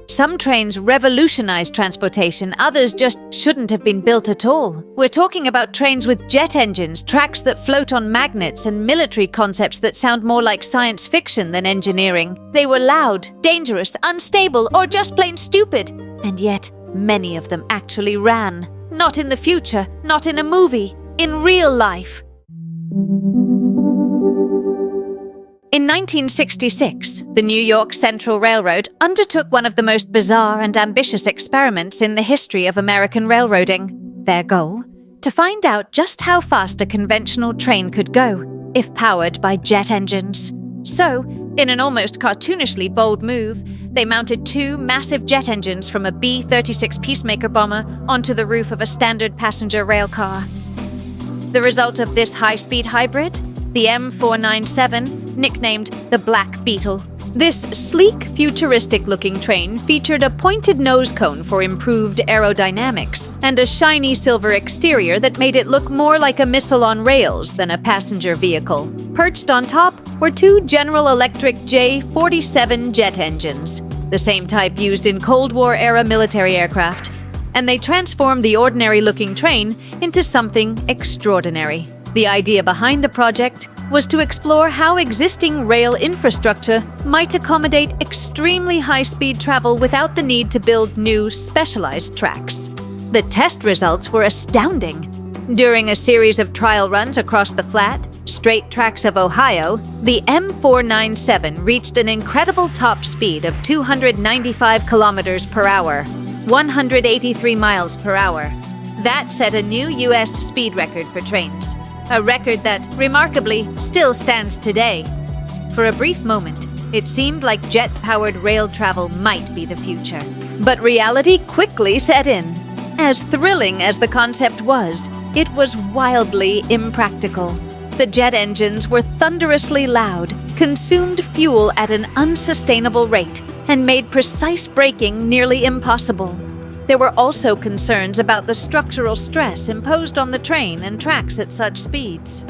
Some trains revolutionized transportation, others just shouldn't have been built at all. We're talking about trains with jet engines, tracks that float on magnets, and military concepts that sound more like science fiction than engineering. They were loud, dangerous, unstable, or just plain stupid. And yet, many of them actually ran. Not in the future, not in a movie, in real life. In 1966, the New York Central Railroad undertook one of the most bizarre and ambitious experiments in the history of American railroading. Their goal? To find out just how fast a conventional train could go, if powered by jet engines. So, in an almost cartoonishly bold move, they mounted two massive jet engines from a B-36 Peacemaker bomber onto the roof of a standard passenger rail car. The result of this high-speed hybrid? The M497, nicknamed the Black Beetle. This sleek, futuristic-looking train featured a pointed nose cone for improved aerodynamics and a shiny silver exterior that made it look more like a missile on rails than a passenger vehicle. Perched on top were two General Electric J-47 jet engines, the same type used in Cold War-era military aircraft, and they transformed the ordinary-looking train into something extraordinary. The idea behind the project was to explore how existing rail infrastructure might accommodate extremely high-speed travel without the need to build new, specialized tracks. The test results were astounding. During a series of trial runs across the flat, straight tracks of Ohio, the M497 reached an incredible top speed of 295 kilometers per hour, 183 miles per hour. That set a new U.S. speed record for trains. A record that, remarkably, still stands today. For a brief moment, it seemed like jet-powered rail travel might be the future. But reality quickly set in. As thrilling as the concept was, it was wildly impractical. The jet engines were thunderously loud, consumed fuel at an unsustainable rate, and made precise braking nearly impossible. There were also concerns about the structural stress imposed on the train and tracks at such speeds.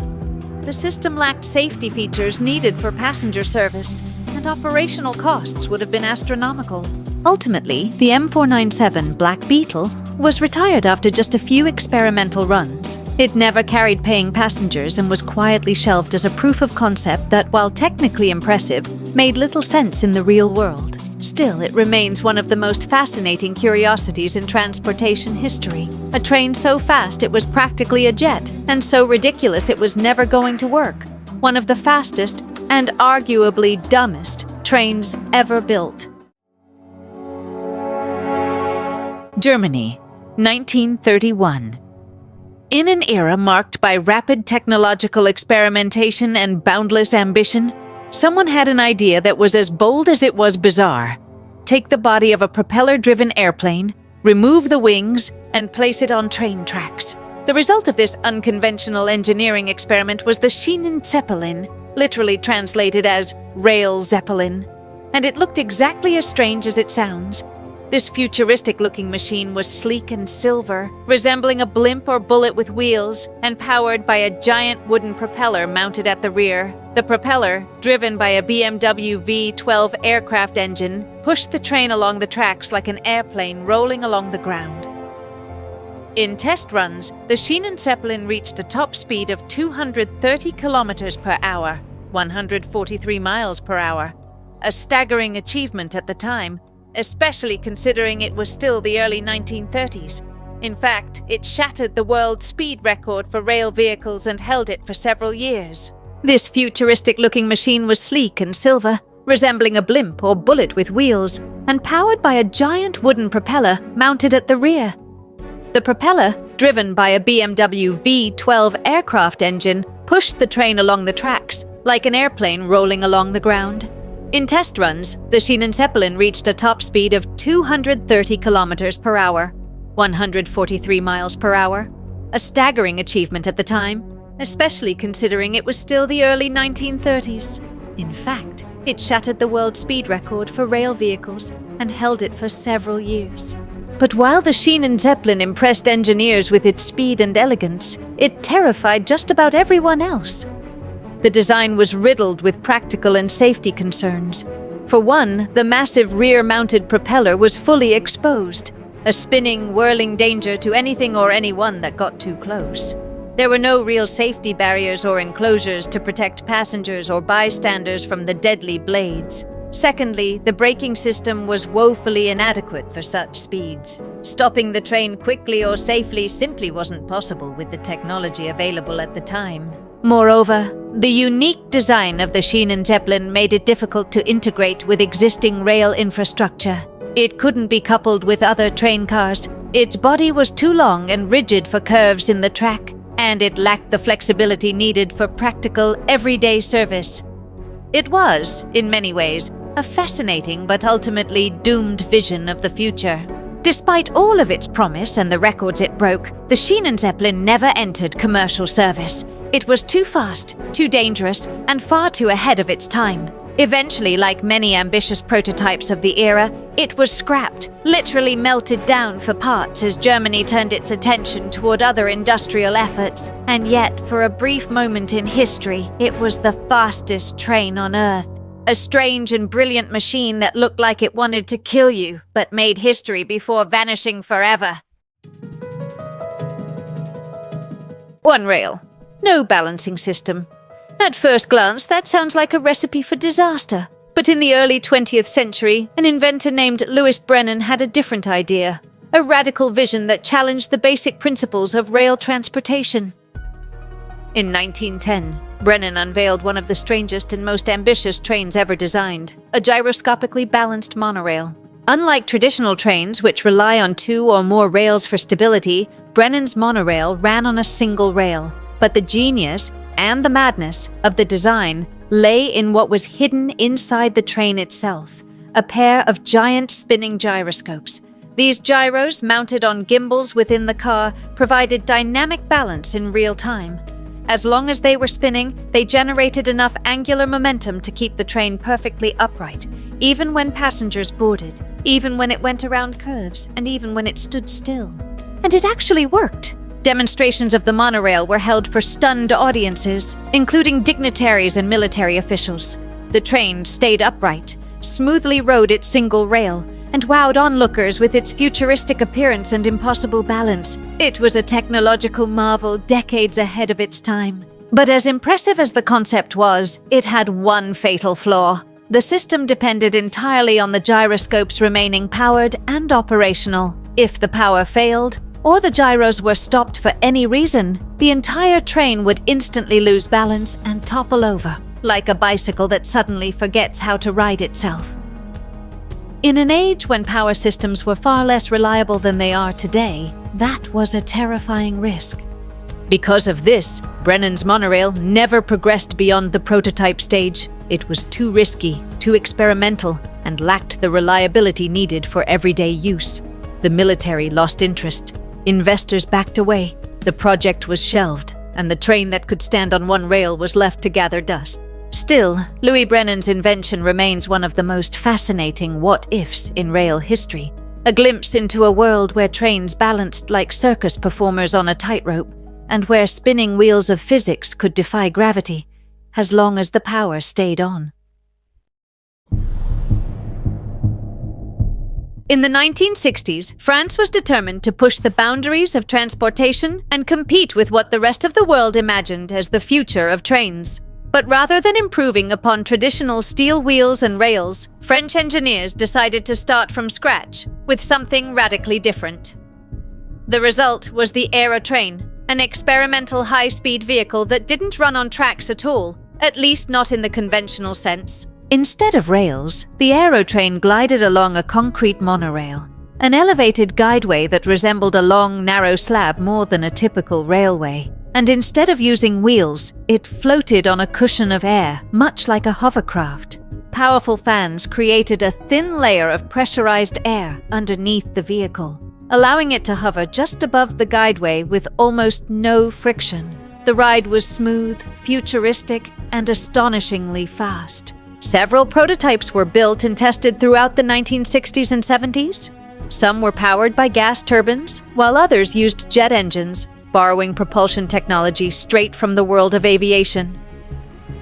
The system lacked safety features needed for passenger service, and operational costs would have been astronomical. Ultimately, the M497 Black Beetle was retired after just a few experimental runs. It never carried paying passengers and was quietly shelved as a proof of concept that, while technically impressive, made little sense in the real world. Still, it remains one of the most fascinating curiosities in transportation history. A train so fast it was practically a jet, and so ridiculous it was never going to work. One of the fastest, and arguably dumbest, trains ever built. Germany, 1931. In an era marked by rapid technological experimentation and boundless ambition, someone had an idea that was as bold as it was bizarre. Take the body of a propeller-driven airplane, remove the wings, and place it on train tracks. The result of this unconventional engineering experiment was the Schienenzeppelin, literally translated as Rail Zeppelin. And it looked exactly as strange as it sounds. This futuristic-looking machine was sleek and silver, resembling a blimp or bullet with wheels, and powered by a giant wooden propeller mounted at the rear. The propeller, driven by a BMW V12 aircraft engine, pushed the train along the tracks like an airplane rolling along the ground. In test runs, the Schienenzeppelin reached a top speed of 230 kilometers per hour, 143 miles per hour. A staggering achievement at the time, especially considering it was still the early 1930s. In fact, it shattered the world speed record for rail vehicles and held it for several years. This futuristic-looking machine was sleek and silver, resembling a blimp or bullet with wheels, and powered by a giant wooden propeller mounted at the rear. The propeller, driven by a BMW V12 aircraft engine, pushed the train along the tracks, like an airplane rolling along the ground. In test runs, the Schienenzeppelin reached a top speed of 230 kilometers per hour, 143 miles per hour, a staggering achievement at the time, especially considering it was still the early 1930s. In fact, it shattered the world speed record for rail vehicles and held it for several years. But while the Schienenzeppelin impressed engineers with its speed and elegance, it terrified just about everyone else. The design was riddled with practical and safety concerns. For one, the massive rear-mounted propeller was fully exposed, a spinning, whirling danger to anything or anyone that got too close. There were no real safety barriers or enclosures to protect passengers or bystanders from the deadly blades. Secondly, the braking system was woefully inadequate for such speeds. Stopping the train quickly or safely simply wasn't possible with the technology available at the time. Moreover, the unique design of the Schienenzeppelin made it difficult to integrate with existing rail infrastructure. It couldn't be coupled with other train cars. Its body was too long and rigid for curves in the track, and it lacked the flexibility needed for practical, everyday service. It was, in many ways, a fascinating but ultimately doomed vision of the future. Despite all of its promise and the records it broke, the Schienenzeppelin never entered commercial service. It was too fast, too dangerous, and far too ahead of its time. Eventually, like many ambitious prototypes of the era, it was scrapped, literally melted down for parts as Germany turned its attention toward other industrial efforts. And yet, for a brief moment in history, it was the fastest train on Earth. A strange and brilliant machine that looked like it wanted to kill you, but made history before vanishing forever. One rail. No balancing system. At first glance, that sounds like a recipe for disaster. But in the early 20th century, an inventor named Brennan had a different idea. A radical vision that challenged the basic principles of rail transportation. In 1910, Brennan unveiled one of the strangest and most ambitious trains ever designed, a gyroscopically balanced monorail. Unlike traditional trains, which rely on 2 or more rails for stability, Brennan's monorail ran on a single rail. But the genius and the madness of the design lay in what was hidden inside the train itself, a pair of giant spinning gyroscopes. These gyros, mounted on gimbals within the car, provided dynamic balance in real time. As long as they were spinning, they generated enough angular momentum to keep the train perfectly upright, even when passengers boarded, even when it went around curves, and even when it stood still. And it actually worked. Demonstrations of the monorail were held for stunned audiences, including dignitaries and military officials. The train stayed upright, smoothly rode its single rail, and wowed onlookers with its futuristic appearance and impossible balance. It was a technological marvel decades ahead of its time. But as impressive as the concept was, it had one fatal flaw. The system depended entirely on the gyroscopes remaining powered and operational. If the power failed, or the gyros were stopped for any reason, the entire train would instantly lose balance and topple over, like a bicycle that suddenly forgets how to ride itself. In an age when power systems were far less reliable than they are today, that was a terrifying risk. Because of this, Brennan's monorail never progressed beyond the prototype stage. It was too risky, too experimental, and lacked the reliability needed for everyday use. The military lost interest. Investors backed away. The project was shelved, and the train that could stand on one rail was left to gather dust. Still, Brennan's invention remains one of the most fascinating what-ifs in rail history. A glimpse into a world where trains balanced like circus performers on a tightrope, and where spinning wheels of physics could defy gravity, as long as the power stayed on. In the 1960s, France was determined to push the boundaries of transportation and compete with what the rest of the world imagined as the future of trains. But rather than improving upon traditional steel wheels and rails, French engineers decided to start from scratch with something radically different. The result was the Aérotrain, an experimental high-speed vehicle that didn't run on tracks at all, at least not in the conventional sense. Instead of rails, the Aérotrain glided along a concrete monorail, an elevated guideway that resembled a long, narrow slab more than a typical railway. And instead of using wheels, it floated on a cushion of air, much like a hovercraft. Powerful fans created a thin layer of pressurized air underneath the vehicle, allowing it to hover just above the guideway with almost no friction. The ride was smooth, futuristic, and astonishingly fast. Several prototypes were built and tested throughout the 1960s and 70s. Some were powered by gas turbines, while others used jet engines, borrowing propulsion technology straight from the world of aviation.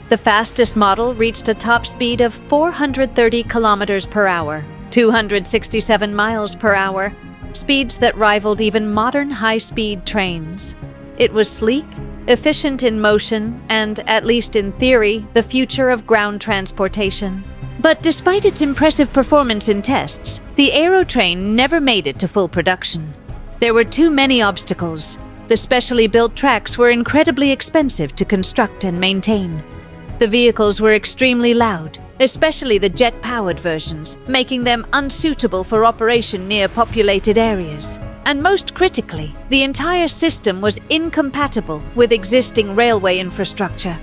The fastest model reached a top speed of 430 kilometers per hour, 267 miles per hour, speeds that rivaled even modern high-speed trains. It was sleek, efficient in motion, and, at least in theory, the future of ground transportation. But despite its impressive performance in tests, the Aérotrain never made it to full production. There were too many obstacles. The specially built tracks were incredibly expensive to construct and maintain. The vehicles were extremely loud, especially the jet-powered versions, making them unsuitable for operation near populated areas. And most critically, the entire system was incompatible with existing railway infrastructure.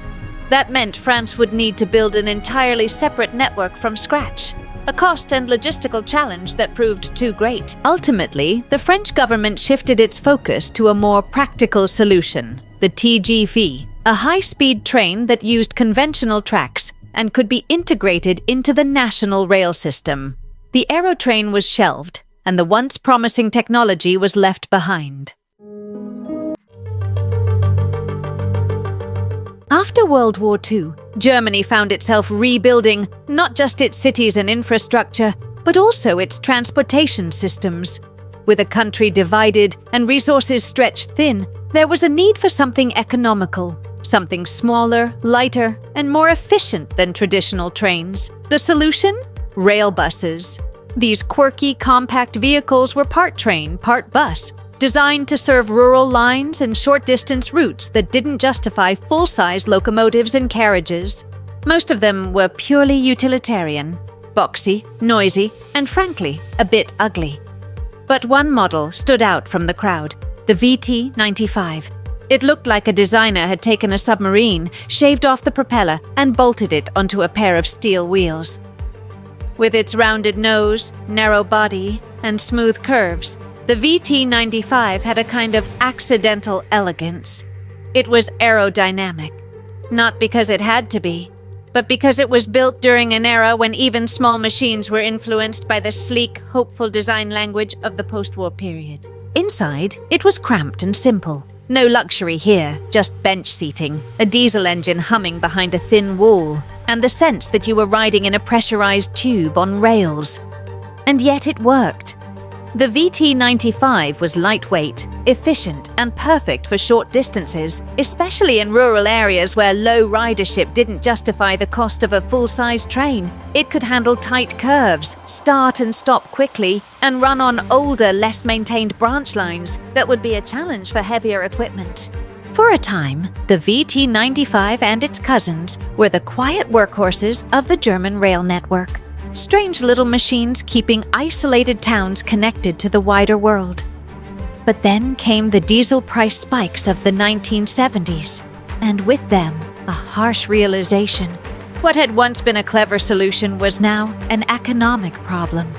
That meant France would need to build an entirely separate network from scratch, a cost and logistical challenge that proved too great. Ultimately, the French government shifted its focus to a more practical solution, the TGV, a high-speed train that used conventional tracks and could be integrated into the national rail system. The Aérotrain was shelved, and the once promising technology was left behind. After World War II, Germany found itself rebuilding not just its cities and infrastructure, but also its transportation systems. With a country divided and resources stretched thin, there was a need for something economical, something smaller, lighter, and more efficient than traditional trains. The solution? Railbuses. These quirky, compact vehicles were part train, part bus, designed to serve rural lines and short-distance routes that didn't justify full-size locomotives and carriages. Most of them were purely utilitarian, boxy, noisy, and frankly, a bit ugly. But one model stood out from the crowd, the VT-95. It looked like a designer had taken a submarine, shaved off the propeller, and bolted it onto a pair of steel wheels. With its rounded nose, narrow body, and smooth curves, the VT-95 had a kind of accidental elegance. It was aerodynamic, not because it had to be, but because it was built during an era when even small machines were influenced by the sleek, hopeful design language of the post-war period. Inside, it was cramped and simple. No luxury here, just bench seating, a diesel engine humming behind a thin wall, and the sense that you were riding in a pressurized tube on rails. And yet it worked. The VT-95 was lightweight, efficient, and perfect for short distances, especially in rural areas where low ridership didn't justify the cost of a full-size train. It could handle tight curves, start and stop quickly, and run on older, less maintained branch lines that would be a challenge for heavier equipment. For a time, the VT-95 and its cousins were the quiet workhorses of the German rail network. Strange little machines keeping isolated towns connected to the wider world. But then came the diesel price spikes of the 1970s, and with them, a harsh realization. What had once been a clever solution was now an economic problem.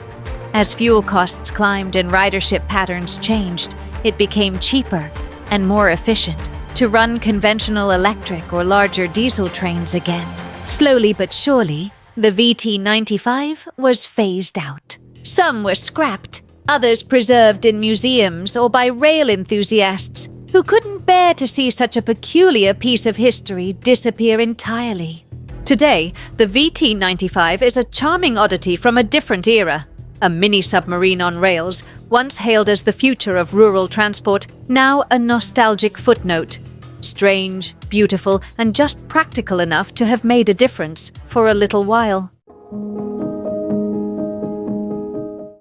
As fuel costs climbed and ridership patterns changed, it became cheaper and more efficient to run conventional electric or larger diesel trains again. Slowly but surely, the VT-95 was phased out. Some were scrapped, others preserved in museums or by rail enthusiasts who couldn't bear to see such a peculiar piece of history disappear entirely. Today, the VT-95 is a charming oddity from a different era. A mini-submarine on rails, once hailed as the future of rural transport, now a nostalgic footnote. Strange, beautiful, and just practical enough to have made a difference for a little while.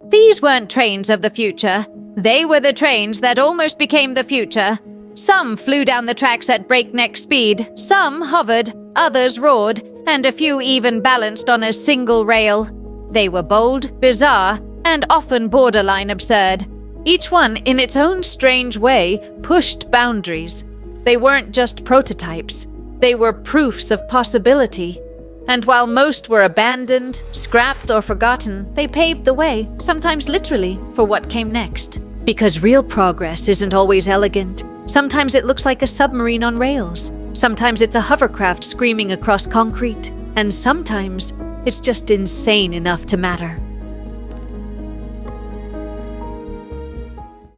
These weren't trains of the future. They were the trains that almost became the future. Some flew down the tracks at breakneck speed, some hovered, others roared, and a few even balanced on a single rail. They were bold, bizarre, and often borderline absurd. Each one, in its own strange way, pushed boundaries. They weren't just prototypes, they were proofs of possibility. And while most were abandoned, scrapped, or forgotten, they paved the way, sometimes literally, for what came next. Because real progress isn't always elegant. Sometimes it looks like a submarine on rails. Sometimes it's a hovercraft screaming across concrete. And sometimes it's just insane enough to matter.